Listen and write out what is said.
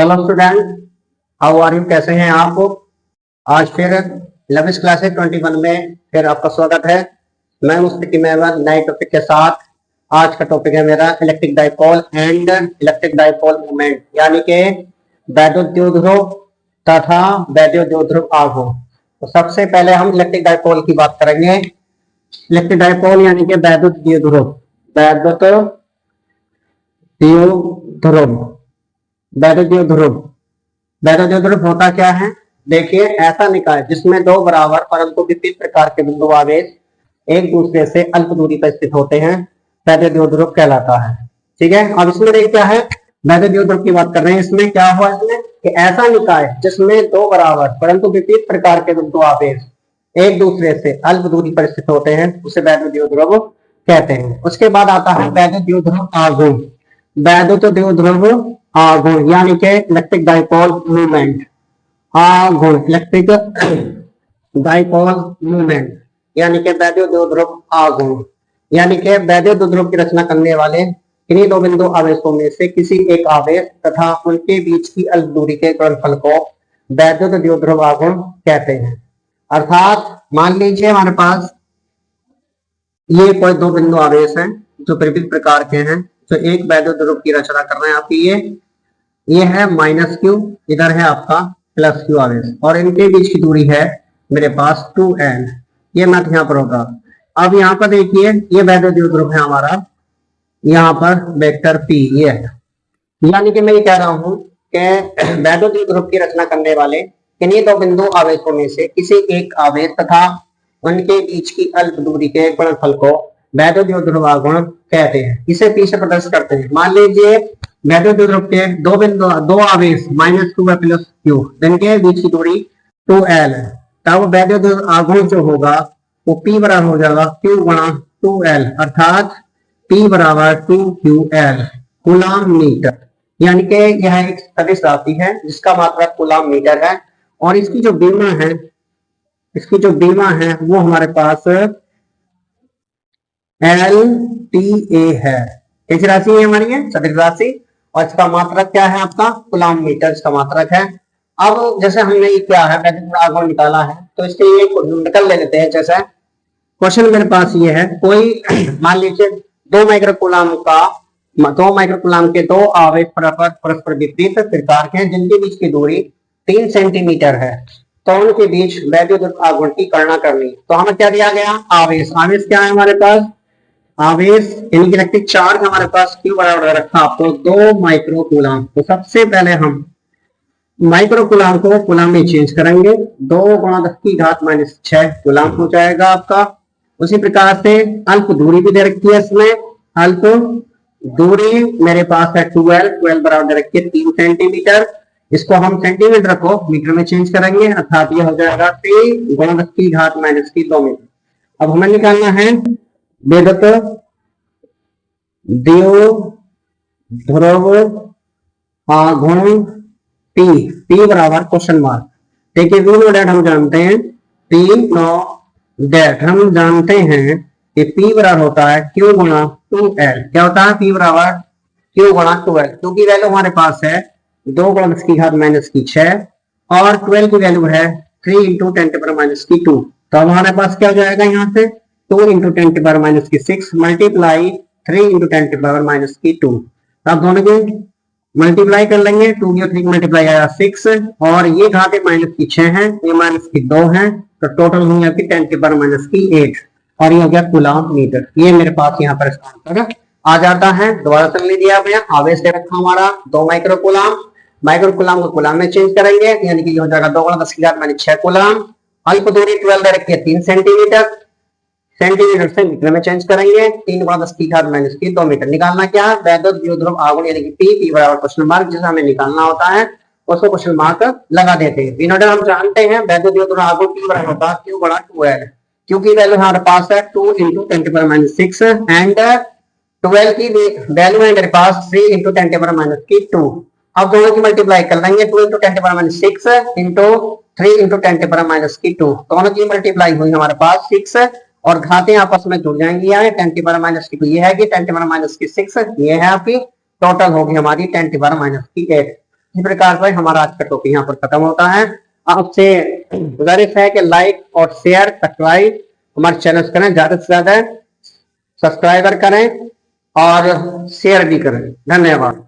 Hello student, how are you? कैसे हैं आप? आज फिर 11th क्लासेस 21 में फिर आपका स्वागत है। मैं मुस्तकी मेहमान नए टॉपिक के साथ। आज का टॉपिक है मेरा electric dipole and electric dipole moment, यानी कि वैद्युत ध्रुव तथा वैद्युत ध्रुव आघूर्ण। तो सबसे पहले हम इलेक्ट्रिक डाइपोल की बात करेंगे। इलेक्ट्रिक डाइपोल यानी कि वैद्युत द्विध्रुव, वैद्युत द्विध्रुव, वैद्युत ध्रुव। वैद्युत ध्रुव होता क्या है? देखिए, ऐसा निकाय जिसमें दो बराबर परंतु विपरीत प्रकार के बिंदु आवेश एक दूसरे से अल्प दूरी पर स्थित होते हैं, वैद्युत ध्रुव कहलाता है। ठीक है, अब इसमें देखिए क्या है, वैद्युत ध्रुव की बात कर रहे हैं। इसमें क्या हुआ इसमें कि ऐसा निकाय जिसमें दो बराबर परंतु विपरीत प्रकार के बिंदु आवेश एक दूसरे से अल्प दूरी पर स्थित होते हैं, उसे वैद्युत ध्रुव कहते हैं। उसके बाद आता है वैद्युत ध्रुव आघूर्ण। वैद्युत ध्रुव आघूर्ण यानी कि इलेक्ट्रिक डाइपोल मूवमेंट। आघूर्ण इलेक्ट्रिक डाइपोल मूवमेंट यानी कि वैद्युत ध्रुव आघूर्ण, यानी कि वैद्युत ध्रुव की रचना करने वाले इन्हीं दो बिंदु आवेशों में से किसी एक आवेश तथा उनके बीच की अल्प दूरी के गुणनफल को वैद्युत ध्रुव आघूर्ण कहते हैं। अर्थात मान लीजिए हमारे पास ये कोई दो बिंदु आवेश हैं जो विभिन्न प्रकार के हैं, जो एक वैद्युत ध्रुव की रचना कर रहे हैं। आपकी ये है -q, इधर है आपका +q आवेश, और इनके बीच की दूरी है मेरे पास 2n। ये मैथ यहाँ पर होगा। अब यहाँ पर देखिए, ये वैद्युत ध्रुव है हमारा, यहाँ पर वेक्टर p ये है। यानी कि मैं ये कह रहा हूं कि वैद्युत ध्रुव की रचना करने वाले इन्हीं दो बिंदु आवेशों में से किसी एक आवेश तथा उनके बीच की अल्प दूरी के गुणनफल को वैद्युत ध्रुव आघूर्ण कहते हैं। इसे पीछे प्रदर्शित करते हैं। मान लीजिए वैद्युत ध्रुव के दो आवेश -q व +q, इनके बीच की दूरी 2l है। तब वैद्युत आघूर्ण जो होगा वो p बराबर हो जाएगा q गुणा 2l, अर्थात p बराबर 2ql कूलाम मीटर। यानी कि यह एक सदिश राशि है जिसका मात्रक कूलाम मीटर है, और इसकी जो बीमा है वो हमारे पास LTA है। किस राशि है हमारी? है सदिश राशि, और इसका मात्रक क्या है? आपका कूलाम मीटर इसका मात्रक है। अब जैसे हमने ये क्या है वैद्युत आघूर्ण निकाला है, तो इसके लिए निकल ले लेते हैं। जैसे क्वेश्चन मेरे पास ये है, कोई मान लीजिए 2 माइक्रोकूलाम के दो आवेश परस्पर विपरीत प्रकार के हैं जिनके बीच की दूरी 3 सेंटीमीटर है, तो उनके बीच वैद्युत आघूर्ण की गणना करनी। तो हमें क्या दिया गया? आवेश क्या है हमारे पास? आवेश इलेक्ट्रिक चार्ज हमारे पास क्यू बराबर रखा आपको 2 माइक्रोकूलाम। तो सबसे पहले हम माइक्रोकूलाम को कूलाम में चेंज करेंगे। 2 × 10⁻⁶ कूलाम हो जाएगा आपका। उसी प्रकार से अल्प दूरी भी दे रखी है इसमें। अल्प दूरी मेरे पास है 12 बराबर दे रखी है 3 सेंटीमीटर। इसको हम सेंटीमीटर को मीटर में चेंज करेंगे, अर्थात ये हो जाएगा 3 × 10⁻⁻2 मीटर। अब हमें निकालना है वैद्युत ध्रुव आघूर्ण P बराबर क्वेश्चन मार्क। देखिए V नो डेट हम जानते हैं, P नो डेट हम जानते हैं कि P बराबर होता है Q गुणा 2L। क्या होता है? P बराबर Q गुणा 2L, क्योंकि वैल्यू हमारे पास है 2 × 10⁻⁶ और 12 की वैल्यू है 3 × 10⁻²। तो अब हमारे पास क्या हो जाएगा? यहाँ से 2 × 10⁻6 मल्टीप्लाई 3 × 10⁻²। अब दोनों की मल्टीप्लाई कर लेंगे, 2 और 3 मल्टीप्लाई आया 6, और ये घाते -6 है, ये -2 है, तो टोटल होंगे आपकी 10⁻8, और ये हो गया कूलाम मीटर। ये मेरे पास यहाँ पर इसका आंसर आ जाता है। दोबारा कर लीजिए आप, यहाँ आवेश दे रखा हमारा 2 माइक्रोकूलाम को कूलाम में चेंज करेंगे, यानी कि ये हो जाएगा 2 × 10⁻6 कूलाम। अल्प दूरी 12 दे रखी है 3 सेंटीमीटर, सेंटीमीटर से मीटर में चेंज करेंगे, 3 × 10⁻⁻2 मीटर। निकालना क्या है? वैद्युत ध्रुव आघूर्ण यानी कि P बराबर क्वेश्चन मार्क, जिसे हमें निकालना होता है उसको क्वेश्चन मार्क लगा देते हैं। विनोडे हम जानते हैं वैद्युत ध्रुव आघूर्ण P बराबर होता है Q गुणा 2L, क्योंकि वैल्यू हमारे पास है 2 × 10⁻6 एंड 12 की वैल्यू है मेरे पास 3 × 10⁻²। अब दोनों की मल्टीप्लाई कर लेंगे, 2 × 10⁻6 इंटू 3 × 10⁻²। दोनों की मल्टीप्लाई हुई हमारे पास 6, और घातें आपस में जुड़ जाएंगी। यानी 10⁻², ये है कि 10⁻6, ये है आपकी, टोटल होगी हमारी 10⁻8। इस प्रकार से हमारा आज का टॉपिक यहाँ पर खत्म होता है। आपसे गुजारिश है कि लाइक और शेयर सब्सक्राइब हमारे चैनल करें, ज्यादा से ज्यादा सब्सक्राइबर करें और शेयर भी करें। धन्यवाद।